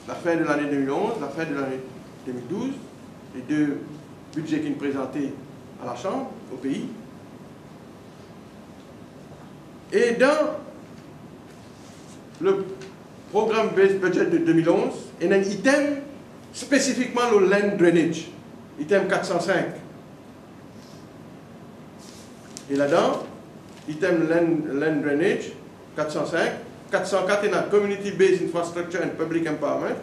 la fin de l'année 2011, la fin de l'année 2012, les deux budgets qui nous présentés à la Chambre, au pays. Et dans le programme Base Budget de 2011, il y a un item spécifiquement le land drainage, item 405. Et là-dedans, item land drainage, 405, 404 il y a Community Based Infrastructure and Public Empowerment,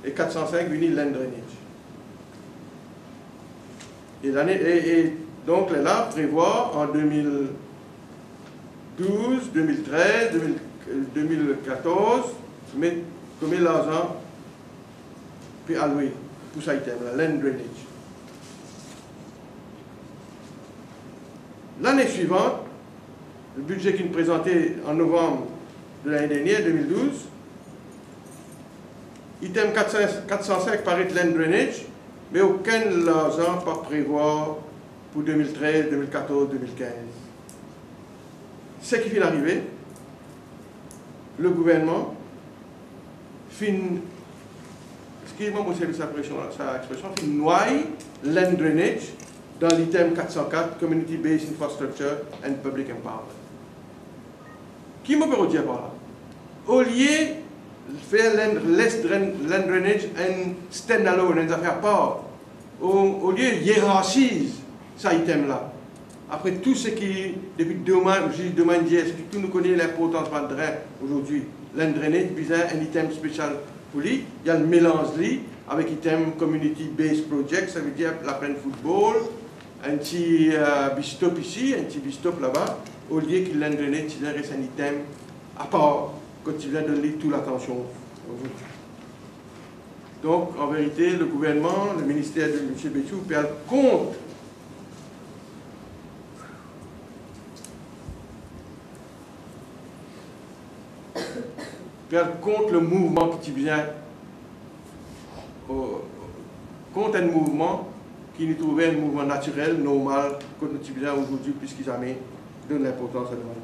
et 405 il y a land drainage. Et donc là, prévoit en 2012, 2013, 2014, mais combien d'argent puis alloué pour cet item, la land drainage. L'année suivante, le budget qui nous présentait en novembre de l'année dernière, 2012, item 405 paraît land drainage, mais aucun argent pas prévoir pour 2013, 2014, 2015. Ce qui vient d'arriver, le gouvernement fin, excusez-moi mon service sa expression, fin noie land drainage dans l'item 404, Community Based Infrastructure and Public Empowerment. Qui me peut dire par là? Au lieu de faire land drainage un stand-alone, une affaire à part, au lieu de hiérarchiser cet item-là, après tout ce qui, depuis 2 mois, tout nous connaît l'importance de drain aujourd'hui, land drainage, bizarre, un item spécial pour lui, il y a le mélange avec item Community Based Project, ça veut dire la pleine football, un petit bistop ici, un petit bistop là-bas, au lieu qu'il land drainage, il reste un item à part, quand il vient donner toute l'attention aujourd'hui. Donc, en vérité, le gouvernement, le ministère de M. Béchou perd compte contre le mouvement qui vient, contre un mouvement qui nous trouvait un mouvement naturel, normal, que nous vient aujourd'hui plus qu'ils jamais donne l'importance à la demande.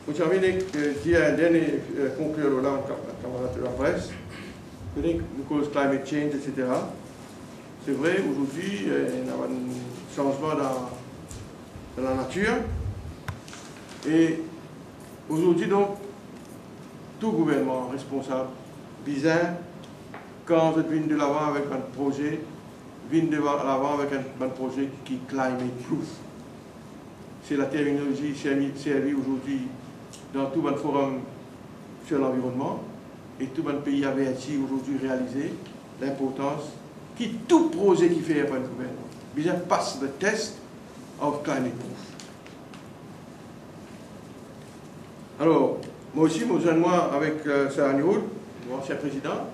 Pour terminer, dire un dernier conclure là, camarade de la presse, nous cause climate change, etc. C'est vrai, aujourd'hui, il y a un changement dans la nature. Et aujourd'hui, donc, tout gouvernement responsable, bizarre, quand vous venez de l'avant avec un projet, vient de l'avant avec un projet qui est climate proof. C'est la terminologie servie aujourd'hui dans tout le forum sur l'environnement et tout le pays avait ainsi aujourd'hui réalisé l'importance que tout projet qui fait par le gouvernement bizarre passe le test of climate proof. Alors, moi aussi, moi avec Sarah Nioud, l'ancien président,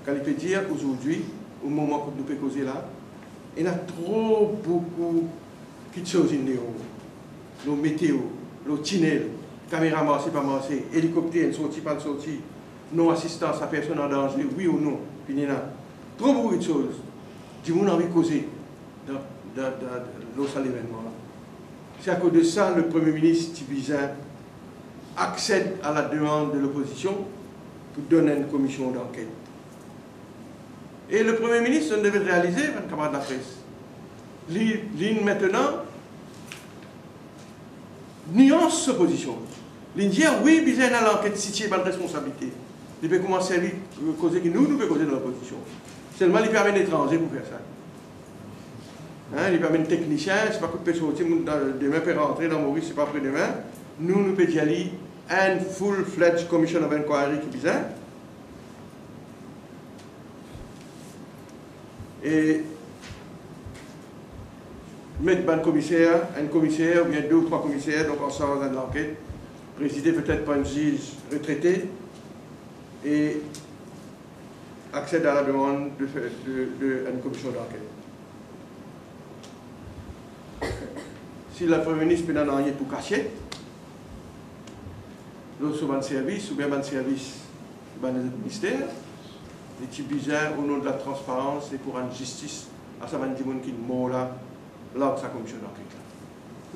quand il peut dire aujourd'hui, au moment où nous pouvons causer là, il y a trop beaucoup de choses in le météo, le tunnel, caméra marché, pas marché, hélicoptère, sorti, pas sorti, non assistance à personne en danger, oui ou non, puis il y a trop beaucoup de choses. Du monde a envie de causer dans l'événement là. C'est à cause de ça le Premier ministre Tibizin accède à la demande de l'opposition pour donner une commission d'enquête. Et le Premier ministre devait réaliser, un camarade de la presse, l'IN maintenant nuance sa position. L'IN dit oui, bizarre dans l'enquête située par la responsabilité. Il peut commencer à causer que nous pouvons causer dans l'opposition. Seulement, il permet d'étrangers pour faire ça. Hein, il permet un technicien, c'est pas que peut sortir demain peut rentrer dans Maurice, c'est pas après-demain. Nous pouvons y aller un full-fledged commission of inquiry qui est bizarre. Et mettre un commissaire ou bien 2 ou 3 commissaires, donc ensemble dans l'enquête, présidé peut-être par un juge retraité, et accède à la demande d'une commission d'enquête. Si le Premier ministre peut en rien pour cacher, l'autre sur un service, ou bien un service dans le ministère, les petits bizarres au nom de la transparence et pour une justice à sa manière qui est mort là, là où sa commission d'enquête.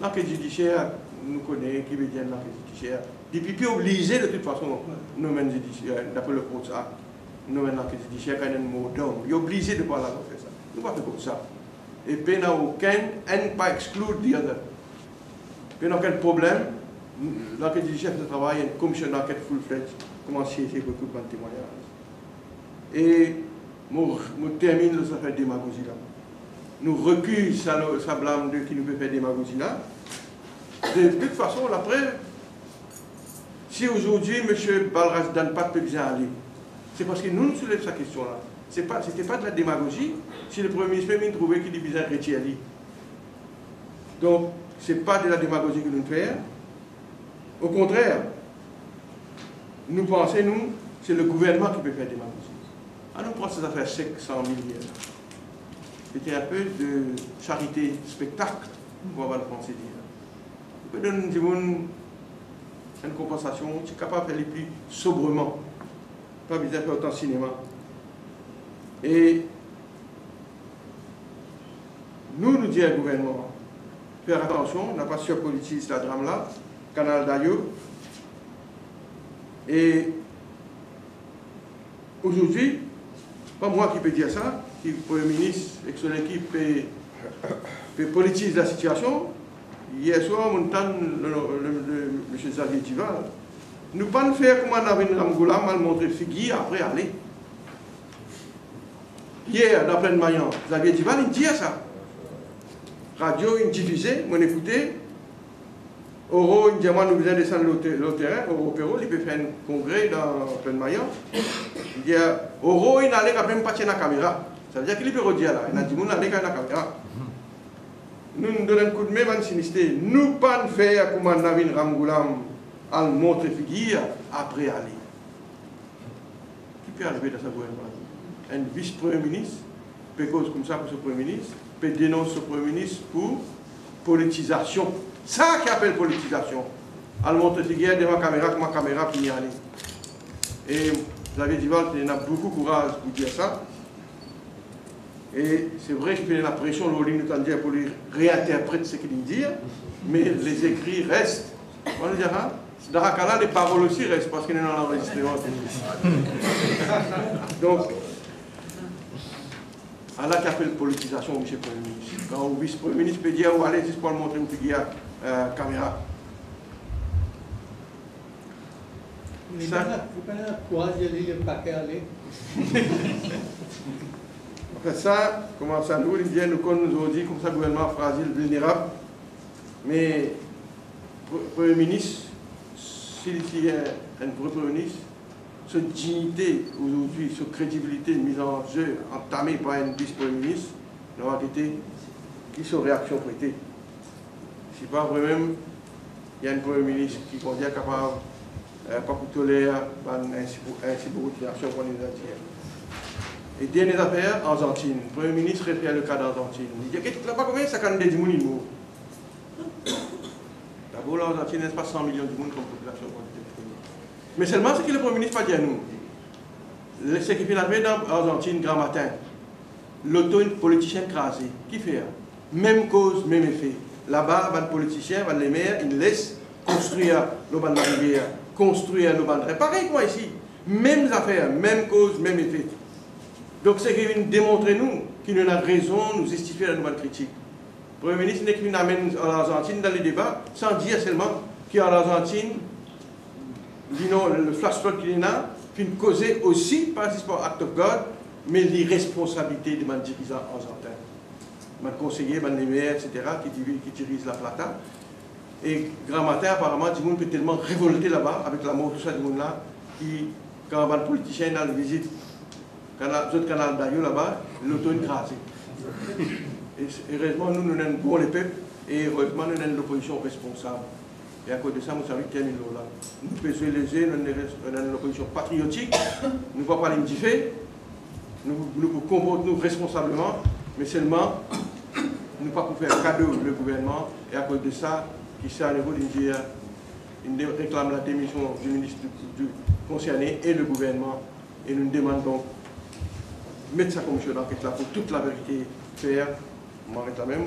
L'enquête judiciaire, nous connaissons, qui veut dire l'enquête judiciaire, Depuis obligé de toute façon, nous mêmes d'après le code ça, nous mêmes l'enquête judiciaire, quand un mot d'homme, il est obligé de parler de faire ça. Nous ne pouvons pas faire comme ça. Et puis, il n'y a aucun, pas exclure l'autre. Puis, il n'y a aucun problème. L'enquête judiciaire fait le travail, il y a une commission d'enquête full-fledged, comment siéger pour beaucoup de témoignages. Et, je termine le affaire de démagogie là. Nous recule ça blâme de qui nous peut faire démagogie là. De toute façon, après, si aujourd'hui M. Balrazdan n'a pas de bien aller, c'est parce que nous soulevons cette question-là. Ce n'était pas de la démagogie si le Premier ministre même trouvait qu'il devait retirer. Donc, ce n'est pas de la démagogie que nous faisons. Au contraire, nous pensons, nous, c'est le gouvernement qui peut faire démagogie. Alors, nous pensons que ça fait 500 millions. C'était un peu de charité spectacle, on va le penser dire. On peut donner une compensation, tu es capable de faire les plus sobrement. Pas besoin de faire autant de cinéma. Et nous disons au gouvernement, faire attention, on n'a pas surpolitisé ce drame-là, Canal d'Ayo. Et aujourd'hui, pas moi qui peux dire ça, qui le Premier ministre et son équipe peut politiser la situation. Hier soir, on entend M. Xavier Dival. Nous ne pouvons pas faire comme on avait une Ramgoula, mal montrer figure après aller. Hier, dans pleine Maillan, Xavier Dival, il dit ça. Radio, il diffusait, on écoutait. Oro, il dit moi, nous besoin descendre le terrain. Oro Perrault, il peut faire un congrès dans pleine Maillan. Il dit Oro, il n'allait quand même pas tenir la caméra. Ça veut dire qu'il peut redire là. Il a dit qu'on n'allait pas la caméra. Nous nous donnons un coup de main, man sinistre. Nous ne pouvons pas faire comme on avait une Ramgoulam à montrer figure après aller. Qui peut arriver dans sa gouvernement? Un vice-premier ministre peut cause comme ça pour ce premier ministre, peut dénoncer ce premier ministre pour politisation. Ça qui appelle politisation. À montrer figure devant la caméra, comme ma caméra pour y aller. Et vous avez dit, il a beaucoup de courage pour dire ça. Et c'est vrai qu'il fait la pression, nous pour lui réinterpréter ce qu'il dit, mais les écrits restent. On va dire, hein? Dans ce cas-là, les paroles aussi restent parce qu'il est dans l'enregistrement. Donc, à la appelle politisation, M. le Premier ministre. Quand le vice-premier ministre peut dire, allez, juste pour le montrer une figure caméra. Vous ne pouvez pas croiser le paquet aller. Après ça, comment ça nous dit, nous avons dit comme ça, le gouvernement fragile, vulnérable. Mais le Premier ministre, s'il y a un vrai Premier ministre, cette dignité aujourd'hui, cette crédibilité mise en jeu, entamée par un vice-premier ministre, nous avons été, qui sont réactions prêtées. Si pas vraiment, il y a un Premier ministre qui est capable, pas de tolérer ainsi beaucoup de réactions qu'on nous a dit. Et dernière affaire, Argentine. Le Premier ministre réfère le cas d'Argentine. Il dit que là-bas, combien ça can des moulins? D'abord, l'Argentine n'est pas 100 millions de monde comme population. Mais seulement ce que le Premier ministre n'a pas dit à nous. Ce qui fait la veille dans l'Argentine, grand matin, l'auto politicien crasé. Qui fait? Même cause, même effet. Là-bas, les politiciens, les maires, ils laissent construire le banc de la rivière, construire le banc de pareil que moi ici. Mêmes affaires, même cause, même effet. Donc, c'est qu'il vient démontrer nous qu'il nous a raison, nous justifier la nouvelle critique. Le Premier ministre n'est qu'il amène en Argentine dans les débats, sans dire seulement qu'en Argentine, le flash flood qu'il y a, puis causé aussi, pas juste par Act of God, mais l'irresponsabilité des dirigeants argentins. Les conseillers, les maires, etc., qui dirigent la Plata. Et grand matin, apparemment, du monde peut tellement révolter là-bas, avec la mort de tout ça, du monde-là, qui, quand les politiciens dans la visite, le canal d'Ayo là-bas, l'auto écrasé. Et heureusement, nous avons bon les peuples et heureusement, nous avons l'opposition responsable. Et à cause de ça, nous savons qu'il y a une là. Nous pesons les yeux, nous avons l'opposition patriotique, nous ne pouvons pas les fait, nous comportons responsablement, mais seulement, nous ne pouvons pas faire un cadeau le gouvernement. Et à cause de ça, qui s'est à niveau d'India, il réclame la démission du ministre du concerné et le gouvernement. Et nous demandons mettre sa commission d'enquête là pour toute la vérité faire. On m'arrête là même.